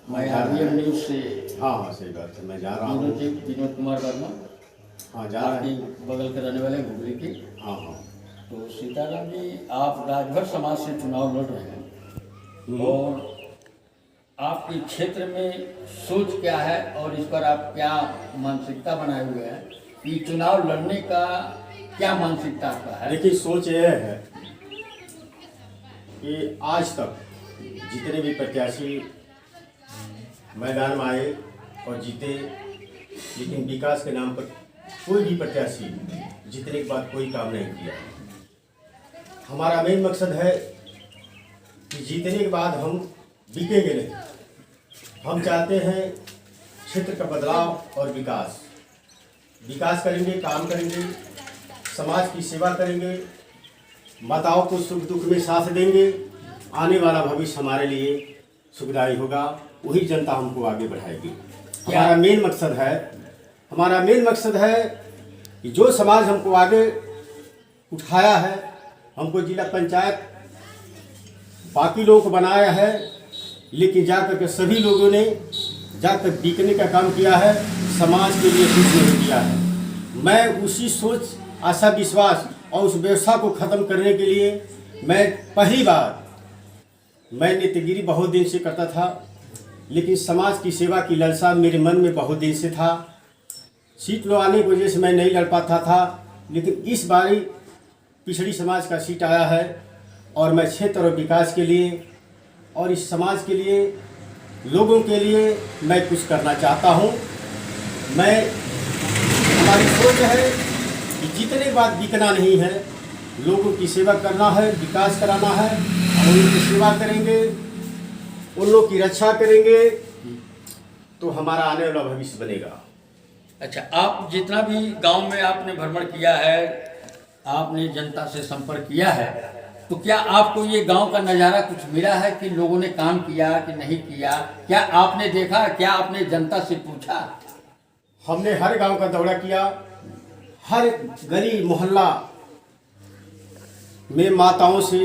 मैं RBM news से हाँ हाँ सही बात है, मैं जा रहा हूँ। विनोद कुमार वर्मा, हाँ जा रहे आपके हैं। बगल के रहने वाले हुगली के। हाँ हाँ। तो सीताराम जी, आप राजभर समाज से चुनाव लड़ रहे हैं और आपके क्षेत्र में सोच क्या है और इस पर आप क्या मानसिकता बनाए हुए हैं कि चुनाव लड़ने का क्या मानसिकता आपका है? देखिए, सोच यह है कि आज तक जितने भी प्रत्याशी मैदान में आए और जीते, लेकिन विकास के नाम पर कोई भी प्रत्याशी जीतने के बाद कोई काम नहीं किया। हमारा मेन मकसद है कि जीतने के बाद हम बिकेंगे नहीं। हम चाहते हैं क्षेत्र का बदलाव और विकास करेंगे, काम करेंगे, समाज की सेवा करेंगे, माताओं को सुख दुख में साथ देंगे। आने वाला भविष्य हमारे लिए सुखदायी होगा, वही जनता हमको आगे बढ़ाएगी। हमारा मेन मकसद है कि जो समाज हमको आगे उठाया है, हमको जिला पंचायत बाकी लोगों को बनाया है, लेकिन जाकर के सभी लोगों ने जाकर बिकने का काम किया है, समाज के लिए कुछ नहीं किया है। मैं उसी सोच, आशा, विश्वास और उस व्यवस्था को ख़त्म करने के लिए मैं पहली बार नेतागिरी बहुत दिन से करता था, लेकिन समाज की सेवा की लालसा मेरे मन में बहुत दिन से था। सीट लो आने की वजह से मैं नहीं लड़ पाता था, लेकिन इस बारी पिछड़ी समाज का सीट आया है और मैं क्षेत्र और विकास के लिए और इस समाज के लिए, लोगों के लिए मैं कुछ करना चाहता हूँ। हमारी सोच है कि जीतने के बाद बिकना नहीं है, लोगों की सेवा करना है, विकास कराना है और उनकी सेवा करेंगे, उन लोग की रक्षा करेंगे तो हमारा आने वाला भविष्य बनेगा। अच्छा, आप जितना भी गांव में आपने भ्रमण किया है, आपने जनता से संपर्क किया है, तो क्या आपको ये गांव का नज़ारा कुछ मिला है कि लोगों ने काम किया कि नहीं किया? क्या आपने देखा? क्या आपने जनता से पूछा? हमने हर गांव का दौरा किया, हर गली मोहल्ला में माताओं से,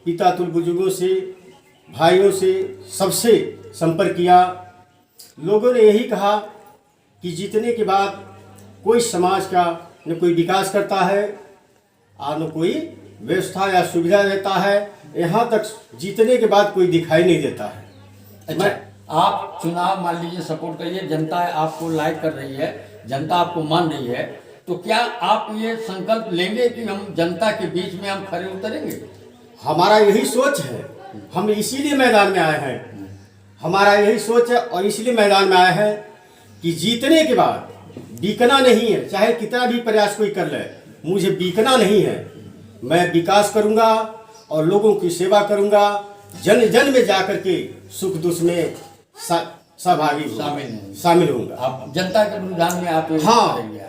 पिता तुल्य बुजुर्गों से, भाइयों से, सबसे संपर्क किया। लोगों ने यही कहा कि जीतने के बाद कोई समाज का न कोई विकास करता है और न कोई व्यवस्था या सुविधा देता है। यहाँ तक जीतने के बाद कोई दिखाई नहीं देता है। अच्छा, आप चुनाव मान लीजिए सपोर्ट करिए, जनता आपको लाइक कर रही है, जनता आपको मान रही है, तो क्या आप ये संकल्प लेंगे कि हम जनता के बीच में हम खड़े उतरेंगे? हमारा यही सोच है, हम इसीलिए मैदान में आए हैं। हमारा यही सोच है और इसलिए मैदान में आए हैं कि जीतने के बाद बिकना नहीं है, चाहे कितना भी प्रयास कोई कर ले, मुझे बिकना नहीं है। मैं विकास करूंगा और लोगों की सेवा करूंगा, जन जन में जाकर के सुख दुख में सहभागी शामिल होऊंगा। आप जनता के रुझान में आप हाँ। करेंगे।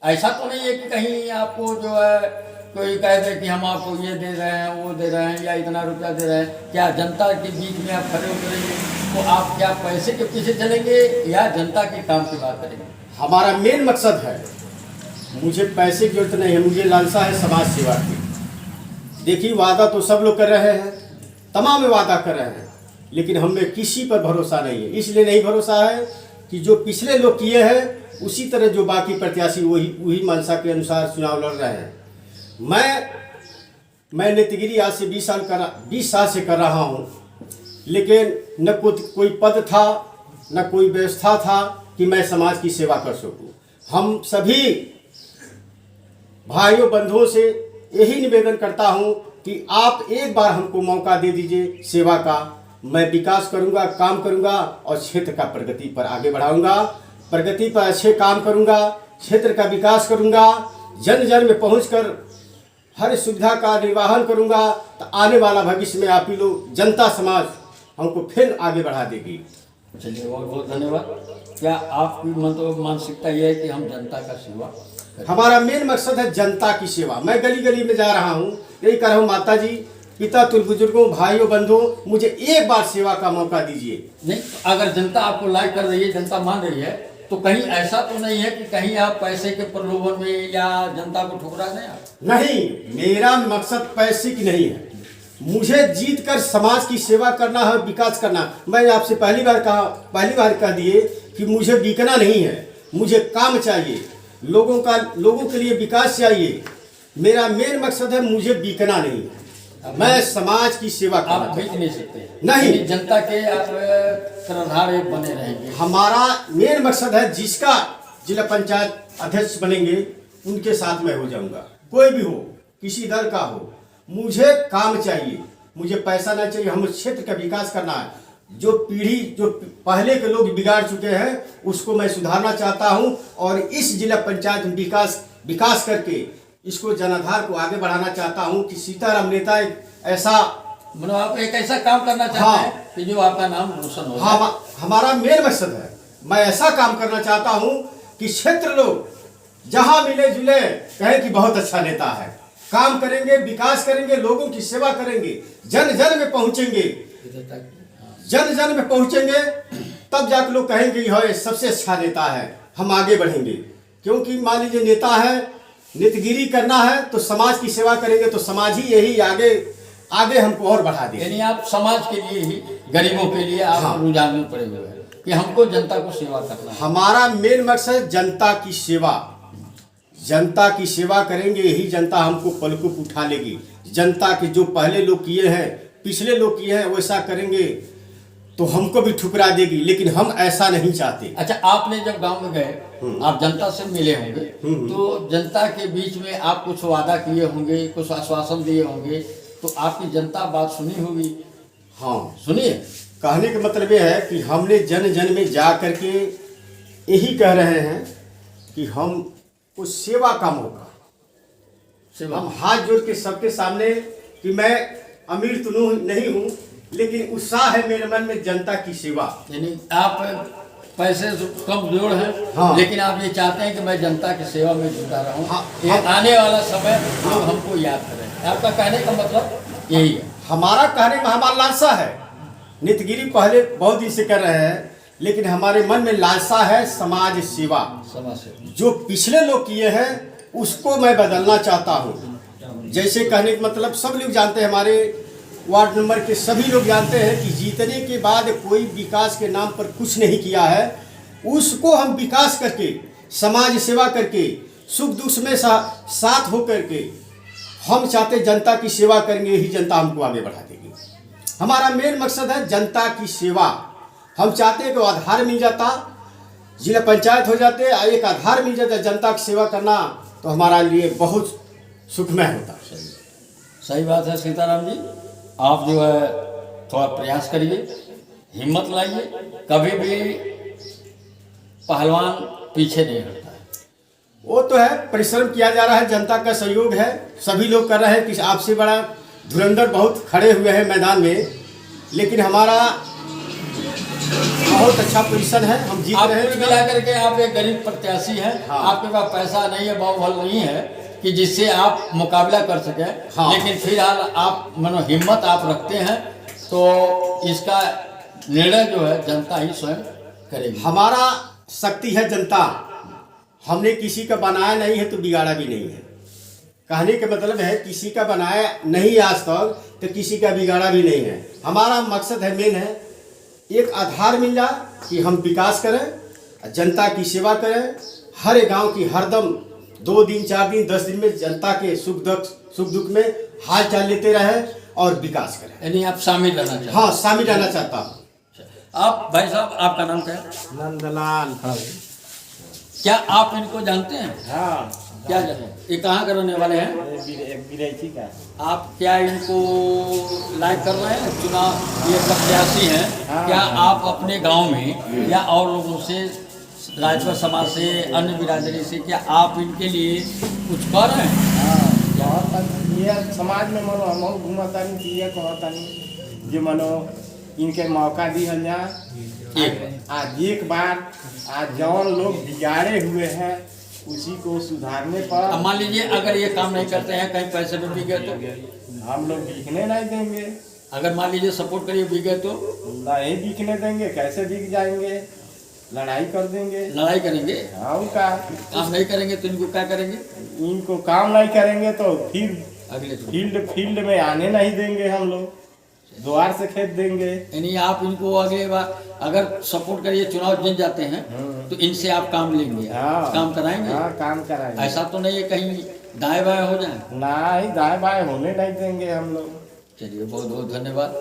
ऐसा तो नहीं है कि कहीं आपको जो है कोई कह दे कि हम आपको ये दे रहे हैं, वो दे रहे हैं या इतना रुपया दे रहे हैं। क्या जनता के बीच में आप खड़े उतरेंगे तो आप क्या पैसे के पीछे चलेंगे या जनता के काम की बात करेंगे? हमारा मेन मकसद है, मुझे पैसे की जरूरत नहीं है, मुझे लालसा है समाज सेवा की। देखिए, वादा तो सब लोग कर रहे हैं, तमाम वादा कर रहे हैं, लेकिन हमें किसी पर भरोसा नहीं है। इसलिए नहीं भरोसा है कि जो पिछले लोग किए हैं उसी तरह जो बाकी प्रत्याशी वही मंशा के अनुसार चुनाव लड़ रहे हैं। मैं नेतागिरी आज से 20 साल से कर रहा हूँ, लेकिन न कोई पद था, न कोई व्यवस्था था कि मैं समाज की सेवा कर सकूँ। हम सभी भाइयों बंधुओं से यही निवेदन करता हूँ कि आप एक बार हमको मौका दे दीजिए सेवा का। मैं विकास करूँगा, काम करूँगा और क्षेत्र का प्रगति पर आगे बढ़ाऊँगा, प्रगति पर अच्छे काम करूँगा, क्षेत्र का विकास करूँगा, जन जन में पहुँचकर हर सुविधा का निर्वहन करूँगा। तो आने वाला भविष्य में आप ही लोग, जनता समाज हमको फिर आगे बढ़ा देगी। चलिए, बहुत बहुत धन्यवाद। क्या आपकी मतलब मानसिकता ये है कि हम जनता का सेवा करें? हमारा मेन मकसद है जनता की सेवा। मैं गली गली में जा रहा हूँ, यही कर रहा हूँ, माता जी, पिता तुल्य बुजुर्गों, भाइयों बंधुओं, मुझे एक बार सेवा का मौका दीजिए। नहीं, अगर जनता आपको लाइक कर रही है, जनता मान रही है, तो कहीं ऐसा तो नहीं है कि कहीं आप पैसे के प्रलोभन में या जनता को ठुकरा दें आप? नहीं, मेरा मकसद पैसे की नहीं है, मुझे जीत कर समाज की सेवा करना है, विकास करना। मैं आपसे पहली बार कह दिए कि मुझे बिकना नहीं है, मुझे काम चाहिए, लोगों के लिए विकास चाहिए। मेरा मेन मकसद है, मुझे बिकना नहीं है, मैं समाज की सेवा करना आप बेच नहीं सकते, नहीं, जनता के आप कर्णधार एक बने रहेंगे। हमारा मेन मकसद है, जिसका जिला पंचायत अध्यक्ष बनेंगे उनके साथ मैं हो जाऊंगा, कोई भी हो, किसी दल का हो। मुझे काम चाहिए, मुझे पैसा नहीं चाहिए, हम क्षेत्र का विकास करना है। जो पहले के लोग बिगाड़ चुके हैं उसको मैं सुधारना चाहता हूं, और इस जिला पंचायत में विकास करके इसको जनाधार को आगे बढ़ाना चाहता हूं कि सीताराम नेता एक ऐसा, मतलब आप एक ऐसा काम करना चाहते हैं कि जो आपका नाम रोशन हो। हाँ, हमारा मेन मकसद है, मैं ऐसा काम करना चाहता हूं कि क्षेत्र लोग जहां मिले जुले कहें कि बहुत अच्छा नेता है, काम करेंगे, विकास करेंगे, लोगों की सेवा करेंगे, जन जन में पहुंचेंगे, जन जन में पहुंचेंगे, तब जाकर लोग कहेंगे यह सबसे अच्छा नेता है, हम आगे बढ़ेंगे। क्योंकि मान लीजिए नेता है, नेतगिरी करना है तो समाज की सेवा करेंगे तो समाज ही यही आगे हमको और बढ़ा देगा। यानी आप समाज के लिए ही, गरीबों के लिए आप हाँ। रुझान में पड़े हुए हैं कि हमको जनता को सेवा करना है। हमारा मेन मकसद जनता की सेवा, जनता की सेवा करेंगे, यही जनता हमको पलकों पर उठा लेगी। जनता के जो पहले लोग किए हैं, पिछले लोग किए हैं, वैसा करेंगे तो हमको भी ठुकरा देगी, लेकिन हम ऐसा नहीं चाहते। अच्छा, आपने जब गांव में गए, आप जनता से मिले होंगे, तो जनता के बीच में आप कुछ वादा किए होंगे, कुछ आश्वासन दिए होंगे, तो आपकी जनता बात सुनी होगी। हाँ, सुनिए। कहने का मतलब ये है कि हमने जन जन में जा करके यही कह रहे हैं कि हमको सेवा का मौका, सेवा। हम हाथ जोड़ के सबके सामने कि मैं अमीर तो नहीं हूँ, लेकिन उत्साह है मेरे मन में जनता की सेवा। यानी आप पैसे से कम जोड़ हैं, हाँ। लेकिन आप ये चाहते हैं कि मैं जनता की सेवा में जुटा रहूं। हाँ। ये आने वाला समय लोग हमको याद करें। आपका कहने का मतलब यही है। हमारा कहने में हमारा लालसा है, नितगिरी पहले बहुत दिन से कर रहे हैं, लेकिन हमारे मन में लालसा है समाज सेवा। समाज से जो पिछले लोग किए हैं उसको मैं बदलना चाहता हूँ। जैसे कहने का मतलब सब लोग जानते हैं, हमारे वार्ड नंबर के सभी लोग जानते हैं कि जीतने के बाद कोई विकास के नाम पर कुछ नहीं किया है, उसको हम विकास करके, समाज सेवा करके, सुख दुख में साथ हो करके हम चाहते जनता की सेवा करेंगे, यही जनता हमको आगे बढ़ा देगी। हमारा मेन मकसद है जनता की सेवा। हम चाहते हैं कि आधार मिल जाता, जिला पंचायत हो जाते, एक आधार मिल जाता जनता की सेवा करना, तो हमारा लिए बहुत सुखमय होता। सही बात है सीताराम जी। आप जो है थोड़ा प्रयास करिए, हिम्मत लाइए, कभी भी पहलवान पीछे नहीं हटता है। वो तो है, परिश्रम किया जा रहा है, जनता का सहयोग है, सभी लोग कर रहे हैं कि आपसे बड़ा धुरंधर बहुत खड़े हुए हैं मैदान में, लेकिन हमारा बहुत अच्छा पोजीशन है, हम जीत रहे हैं। मिला करके आप एक गरीब प्रत्याशी हैं। हाँ। आपके पास पैसा नहीं है, बाहुबल नहीं है कि जिससे आप मुकाबला कर सकें। हाँ। लेकिन फिलहाल आप मनो हिम्मत आप रखते हैं, तो इसका निर्णय जो है जनता ही स्वयं करेगी। हमारा शक्ति है जनता, हमने किसी का बनाया नहीं है तो बिगाड़ा भी नहीं है। कहने का मतलब है किसी का बनाया नहीं आज तक तो किसी का बिगाड़ा भी नहीं है। हमारा मकसद है, मेन है, एक आधार मिल जाए कि हम विकास करें, जनता की सेवा करें, हर एक गांव की हरदम 2 दिन 4 दिन 10 दिन में जनता के सुख दुख में हाल चाल लेते रहे और विकास करें। यानी आप शामिल रहना चाहते हैं? हाँ, शामिल रहना चाहता हूँ। आप भाई साहब, आपका नाम क्या है? नंदलाल। क्या आप इनको जानते हैं? हाँ, क्या जानते हैं? ये कहाँ के रहने वाले हैं? विदेशी का। आप क्या इनको लाइक कर रहे हैं? चुनाव ये प्रत्याशी हैं, हाँ। क्या आप अपने गांव में या और लोगों से, राजभर समाज से, अन्य बिरादरी से, क्या आप इनके लिए कुछ कर रहे हैं? हाँ, बहुत ये समाज में मनो हम घूमतानी ये कहतानी जो मनो इनके मौका दी जा। आज एक बार आज जौन लोग बिगाड़े हुए हैं उसी को सुधारने पर। अब मान लीजिए अगर ये काम नहीं करते हैं, कहीं पैसे में बिक गए तो? हम लोग बिकने नहीं देंगे। अगर मान लीजिए सपोर्ट करिए बिक गए तो? नहीं बिकने देंगे, कैसे बिक जाएंगे, लड़ाई कर देंगे। लड़ाई करेंगे। हाँ, का काम नहीं करेंगे तो इनको क्या करेंगे? इनको काम नहीं करेंगे तो फिर अगले चुनाव। फील्ड में आने नहीं देंगे हम लोग, द्वार से खेत देंगे। यानी आप इनको अगले बार अगर सपोर्ट करिए, चुनाव जीत जाते हैं तो इनसे आप काम लेंगे, हाँ, काम कराएंगे। हाँ, काम कराएंगे। ऐसा तो नहीं है कहीं दाएं बाएं हो जाए। नहीं, दाएं बाएं होने नहीं देंगे हम लोग। चलिए बहुत बहुत धन्यवाद।